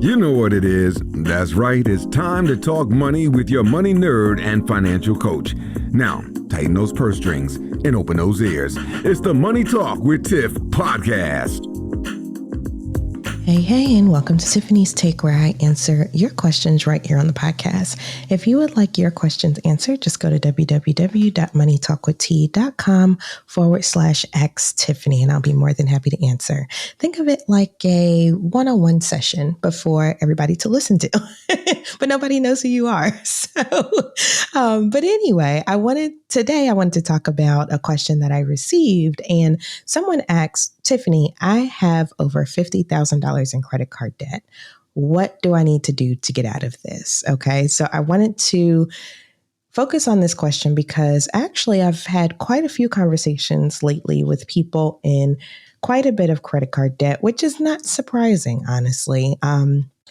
You know what it is. That's right. It's time to talk money with your money nerd and financial coach. Now, tighten those purse strings and open those ears. It's the Money Talk with Tiff podcast. Hey, and welcome to Tiffany's Take, where I answer your questions right here on the podcast. If you would like your questions answered, just go to www.moneytalkwitht.com/ask Tiffany, and I'll be more than happy to answer. Think of it like a one-on-one session before everybody to listen to, but nobody knows who you are. But anyway, I wanted to talk about a question that I received, and someone asked, Tiffany, I have over $50,000 in credit card debt. What do I need to do to get out of this? Okay, so I wanted to focus on this question because actually I've had quite a few conversations lately with people in quite a bit of credit card debt, which is not surprising, honestly.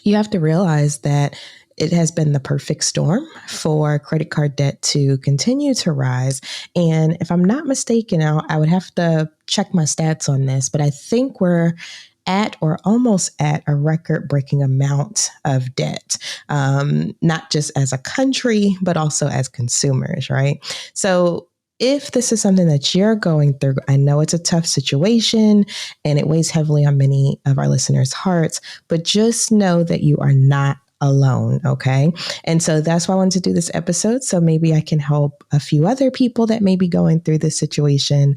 You have to realize that it has been the perfect storm for credit card debt to continue to rise. And if I'm not mistaken, I would have to check my stats on this, but I think we're at or almost at a record-breaking amount of debt, not just as a country, but also as consumers, right? So if this is something that you're going through, I know it's a tough situation and it weighs heavily on many of our listeners' hearts, but just know that you are not alone. Okay. And so that's why I wanted to do this episode. So maybe I can help a few other people that may be going through this situation,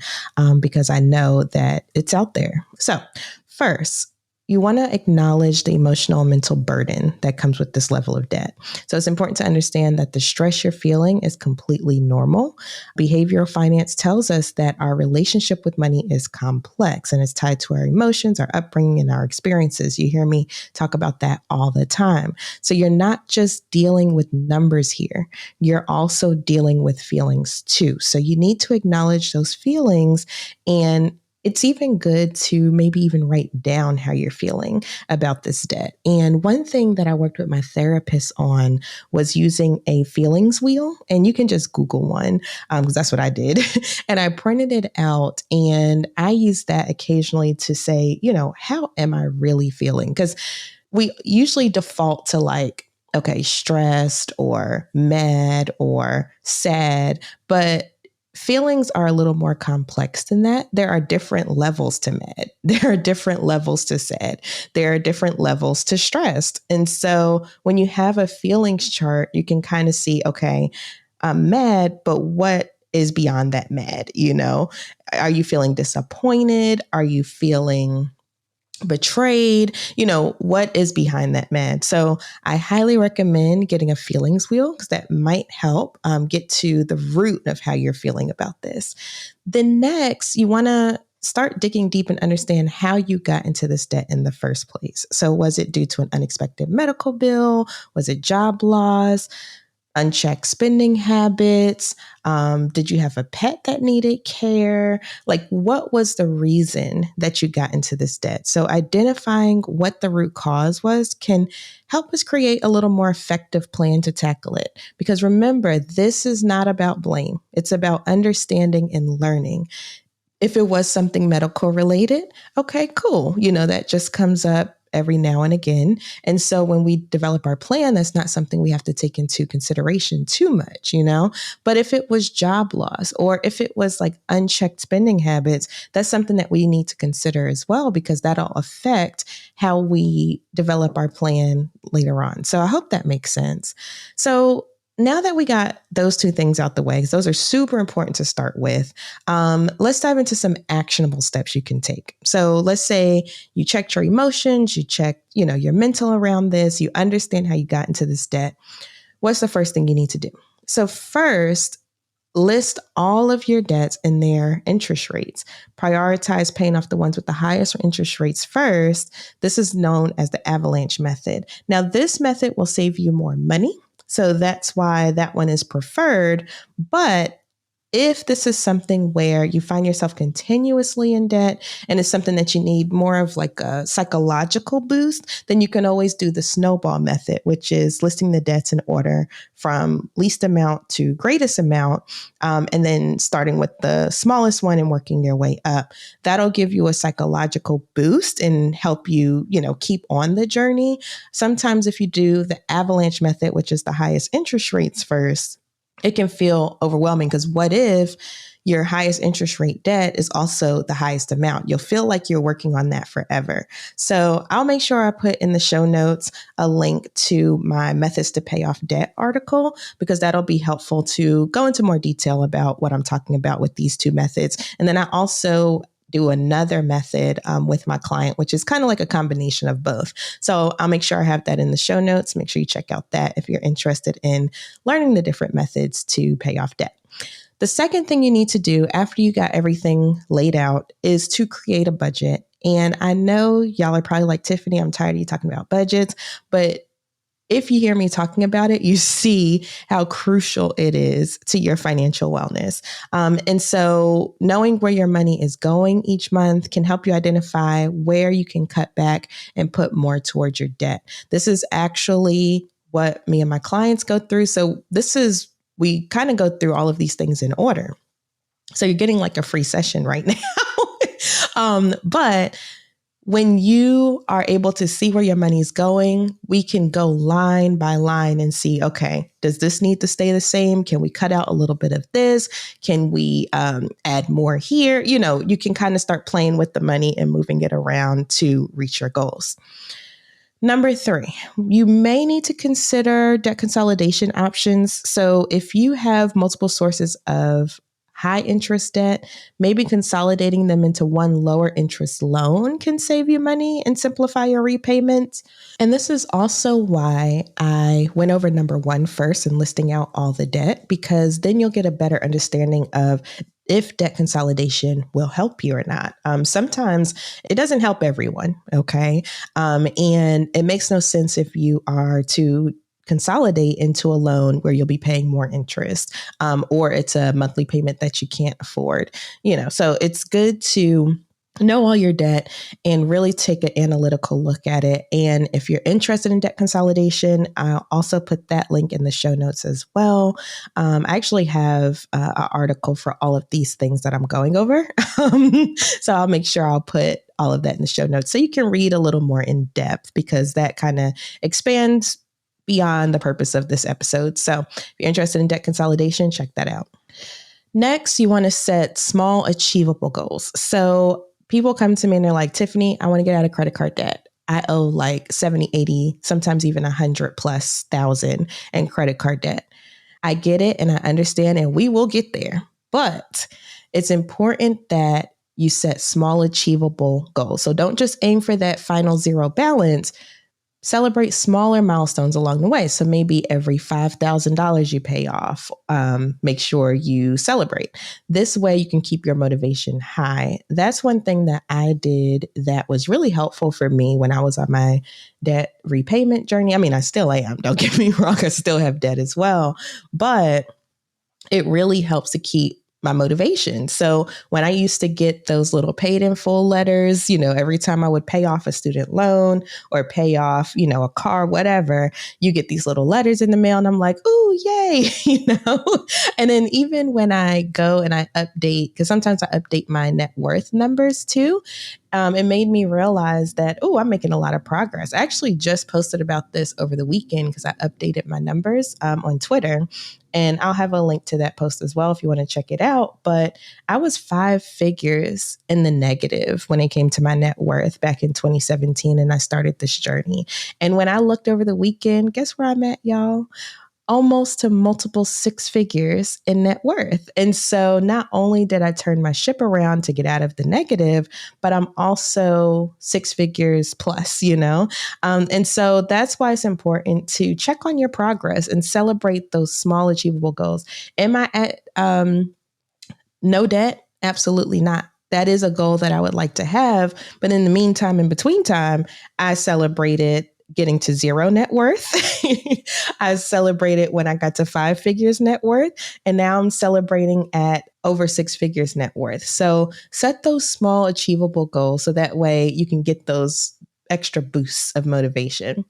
because I know that it's out there. So first, you want to acknowledge the emotional and mental burden that comes with this level of debt. So it's important to understand that the stress you're feeling is completely normal. Behavioral finance tells us that our relationship with money is complex and it's tied to our emotions, our upbringing, and our experiences. You hear me talk about that all the time. So you're not just dealing with numbers here. You're also dealing with feelings too. So you need to acknowledge those feelings, and it's even good to maybe even write down how you're feeling about this debt. And one thing that I worked with my therapist on was using a feelings wheel. And you can just Google one, because that's what I did. And I printed it out and I use that occasionally to say, how am I really feeling? Because we usually default to okay, stressed or mad or sad, but feelings are a little more complex than that. There are different levels to mad. There are different levels to sad. There are different levels to stressed. And so when you have a feelings chart, you can kind of see, okay, I'm mad, but what is beyond that mad? Are you feeling disappointed? Are you feeling betrayed? What is behind that mad? So I highly recommend getting a feelings wheel because that might help get to the root of how you're feeling about this. Then next, you want to start digging deep and understand how you got into this debt in the first place. So was it due to an unexpected medical bill? Was it job loss? Unchecked spending habits? Did you have a pet that needed care? What was the reason that you got into this debt? So identifying what the root cause was can help us create a little more effective plan to tackle it. Because remember, this is not about blame. It's about understanding and learning. If it was something medical related, okay, cool. That just comes up every now and again. And so when we develop our plan, that's not something we have to take into consideration too much, But if it was job loss or if it was unchecked spending habits, that's something that we need to consider as well, because that'll affect how we develop our plan later on. So I hope that makes sense. So now that we got those two things out the way, because those are super important to start with, let's dive into some actionable steps you can take. So let's say you checked your emotions, you checked, your mental around this, you understand how you got into this debt. What's the first thing you need to do? So first, list all of your debts and their interest rates. Prioritize paying off the ones with the highest interest rates first. This is known as the avalanche method. Now, this method will save you more money. So that's why that one is preferred. But If this is something where you find yourself continuously in debt and it's something that you need more of like a psychological boost, then you can always do the snowball method, which is listing the debts in order from least amount to greatest amount, and then starting with the smallest one and working your way up. That'll give you a psychological boost and help you, keep on the journey. Sometimes if you do the avalanche method, which is the highest interest rates first, it can feel overwhelming because what if your highest interest rate debt is also the highest amount? You'll feel like you're working on that forever. So I'll make sure I put in the show notes a link to my methods to pay off debt article, because that'll be helpful to go into more detail about what I'm talking about with these two methods. And then I also do another method with my client, which is kind of like a combination of both. So I'll make sure I have that in the show notes. Make sure you check out that if you're interested in learning the different methods to pay off debt. The second thing you need to do after you got everything laid out is to create a budget. And I know y'all are probably like, Tiffany, I'm tired of you talking about budgets, but if you hear me talking about it, you see how crucial it is to your financial wellness. And so knowing where your money is going each month can help you identify where you can cut back and put more towards your debt. This is actually what me and my clients go through. So we kind of go through all of these things in order. So you're getting like a free session right now. But when you are able to see where your money is going, we can go line by line and see, okay, does this need to stay the same? Can we cut out a little bit of this? Can we add more here? You can kind of start playing with the money and moving it around to reach your goals. Number 3, you may need to consider debt consolidation options. So if you have multiple sources of high interest debt, maybe consolidating them into one lower interest loan can save you money and simplify your repayment. And this is also why I went over number 1 first and listing out all the debt, because then you'll get a better understanding of if debt consolidation will help you or not. Sometimes it doesn't help everyone, okay? And it makes no sense if you are to consolidate into a loan where you'll be paying more interest, or it's a monthly payment that you can't afford. So it's good to know all your debt and really take an analytical look at it. And if you're interested in debt consolidation, I'll also put that link in the show notes as well. I actually have an article for all of these things that I'm going over. So I'll make sure I'll put all of that in the show notes so you can read a little more in depth, because that kind of expands beyond the purpose of this episode. So if you're interested in debt consolidation, check that out. Next, you want to set small, achievable goals. So people come to me and they're like, Tiffany, I want to get out of credit card debt. I owe like 70, 80, sometimes even 100,000+ in credit card debt. I get it and I understand, and we will get there. But it's important that you set small, achievable goals. So don't just aim for that final zero balance. Celebrate smaller milestones along the way. So maybe every $5,000 you pay off, make sure you celebrate. This way you can keep your motivation high. That's one thing that I did that was really helpful for me when I was on my debt repayment journey. I mean, I still am. Don't get me wrong. I still have debt as well, but it really helps to keep my motivation. So when I used to get those little paid in full letters, every time I would pay off a student loan or pay off, a car, whatever, you get these little letters in the mail and I'm like, ooh, yay, And then even when I go and I update, because sometimes I update my net worth numbers too, it made me realize that, I'm making a lot of progress. I actually just posted about this over the weekend because I updated my numbers on Twitter. And I'll have a link to that post as well if you want to check it out. But I was 5 figures in the negative when it came to my net worth back in 2017. And I started this journey. And when I looked over the weekend, guess where I'm at, y'all? Almost to multiple 6 figures in net worth. And so not only did I turn my ship around to get out of the negative, but I'm also 6 figures plus, And so that's why it's important to check on your progress and celebrate those small achievable goals. Am I at no debt? Absolutely not. That is a goal that I would like to have. But in the meantime, in between time, I celebrated getting to zero net worth. I celebrated when I got to 5 figures net worth, and now I'm celebrating at over 6 figures net worth. So set those small achievable goals so that way you can get those extra boosts of motivation.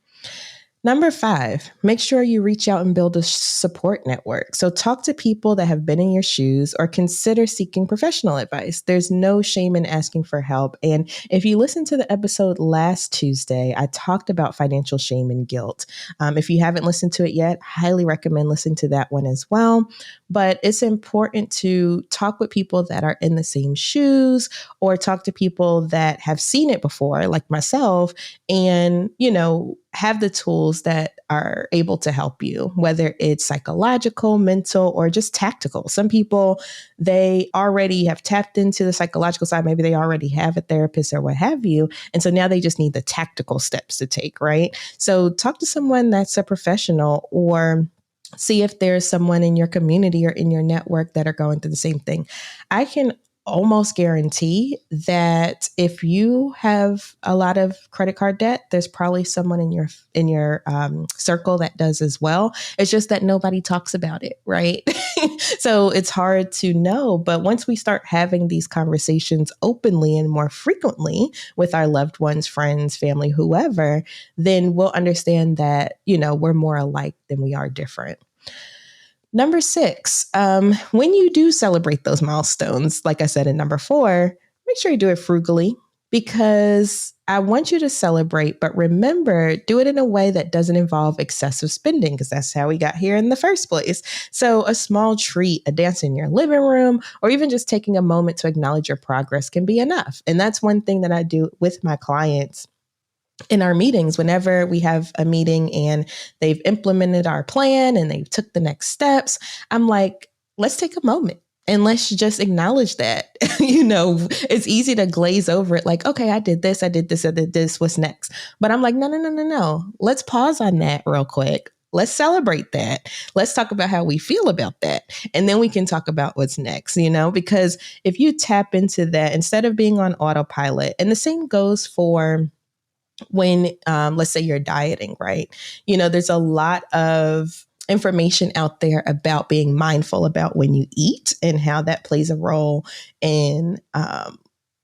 Number 5, make sure you reach out and build a support network. So talk to people that have been in your shoes or consider seeking professional advice. There's no shame in asking for help. And if you listened to the episode last Tuesday, I talked about financial shame and guilt. If you haven't listened to it yet, highly recommend listening to that one as well. But it's important to talk with people that are in the same shoes or talk to people that have seen it before, like myself, and, have the tools that are able to help you, whether it's psychological, mental, or just tactical. Some people, they already have tapped into the psychological side. Maybe they already have a therapist or what have you. And so now they just need the tactical steps to take, right? So talk to someone that's a professional, or see if there's someone in your community or in your network that are going through the same thing. I can almost guarantee that if you have a lot of credit card debt, there's probably someone in your circle that does as well. It's just that nobody talks about it, right? So it's hard to know. But once we start having these conversations openly and more frequently with our loved ones, friends, family, whoever, then we'll understand that, we're more alike than we are different. Number 6, when you do celebrate those milestones, like I said in number 4, make sure you do it frugally, because I want you to celebrate, but remember, do it in a way that doesn't involve excessive spending, because that's how we got here in the first place. So a small treat, a dance in your living room, or even just taking a moment to acknowledge your progress can be enough. And that's one thing that I do with my clients in our meetings. Whenever we have a meeting and they've implemented our plan and they've took the next steps, I'm like, let's take a moment and let's just acknowledge that. It's easy to glaze over it like, okay, I did this, what's next? But I'm like, no. Let's pause on that real quick. Let's celebrate that. Let's talk about how we feel about that. And then we can talk about what's next, because if you tap into that instead of being on autopilot, and the same goes for when, let's say you're dieting, right? There's a lot of information out there about being mindful about when you eat and how that plays a role in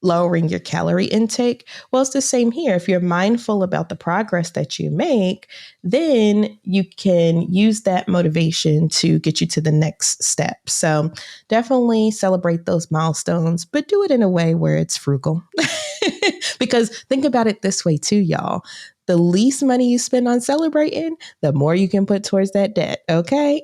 lowering your calorie intake. Well, it's the same here. If you're mindful about the progress that you make, then you can use that motivation to get you to the next step. So definitely celebrate those milestones, but do it in a way where it's frugal. Because think about it this way too, y'all. The least money you spend on celebrating, the more you can put towards that debt. Okay.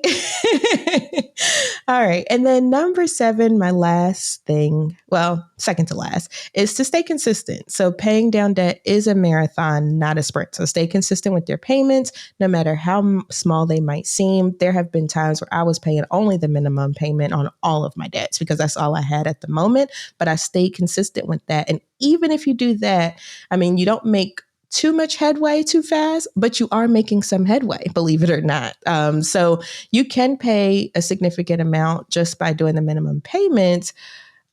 All right. And then number 7, my last thing, well, second to last, is to stay consistent. So paying down debt is a marathon, not a sprint. So stay consistent with your payments, no matter how small they might seem. There have been times where I was paying only the minimum payment on all of my debts because that's all I had at the moment, but I stayed consistent with that. And even if you do that, you don't make too much headway too fast, but you are making some headway, believe it or not. So you can pay a significant amount just by doing the minimum payments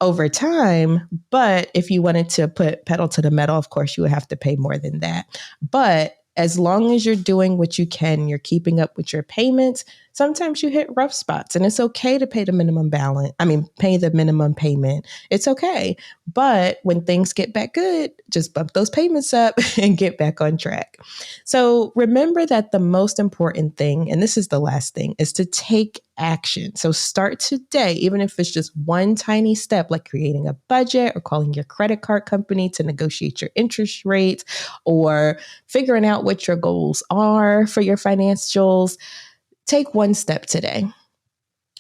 over time. But if you wanted to put pedal to the metal, of course, you would have to pay more than that. But as long as you're doing what you can, you're keeping up with your payments, sometimes you hit rough spots, and it's okay to pay the minimum pay the minimum payment. It's okay. But when things get back good, just bump those payments up and get back on track. So remember that the most important thing, and this is the last thing, is to take action. So start today, even if it's just one tiny step, like creating a budget or calling your credit card company to negotiate your interest rates, or figuring out what your goals are for your financials. Take one step today,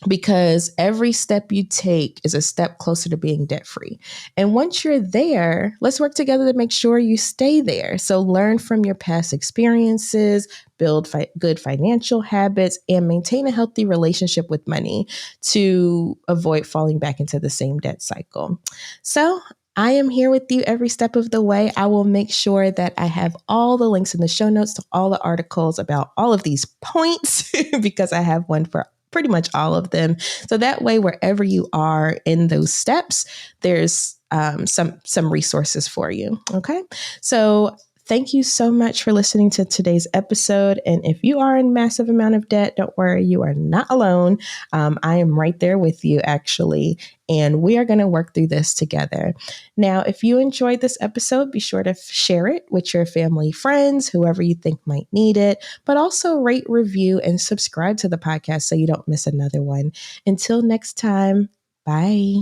because every step you take is a step closer to being debt-free. And once you're there, let's work together to make sure you stay there. So learn from your past experiences, build good financial habits, and maintain a healthy relationship with money to avoid falling back into the same debt cycle. So I am here with you every step of the way. I will make sure that I have all the links in the show notes to all the articles about all of these points because I have one for pretty much all of them. So that way, wherever you are in those steps, there's some resources for you. Okay. So Thank you so much for listening to today's episode. And if you are in massive amount of debt, don't worry, you are not alone. I am right there with you, actually. And we are going to work through this together. Now, if you enjoyed this episode, be sure to share it with your family, friends, whoever you think might need it, but also rate, review, and subscribe to the podcast so you don't miss another one. Until next time, bye.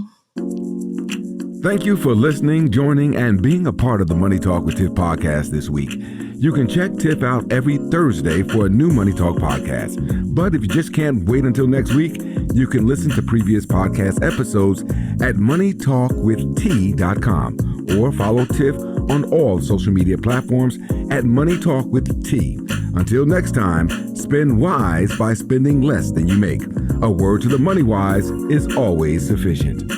Thank you for listening, joining, and being a part of the Money Talk with Tiff podcast this week. You can check Tiff out every Thursday for a new Money Talk podcast. But if you just can't wait until next week, you can listen to previous podcast episodes at moneytalkwitht.com or follow Tiff on all social media platforms at Money Talk with T. Until next time, spend wise by spending less than you make. A word to the money wise is always sufficient.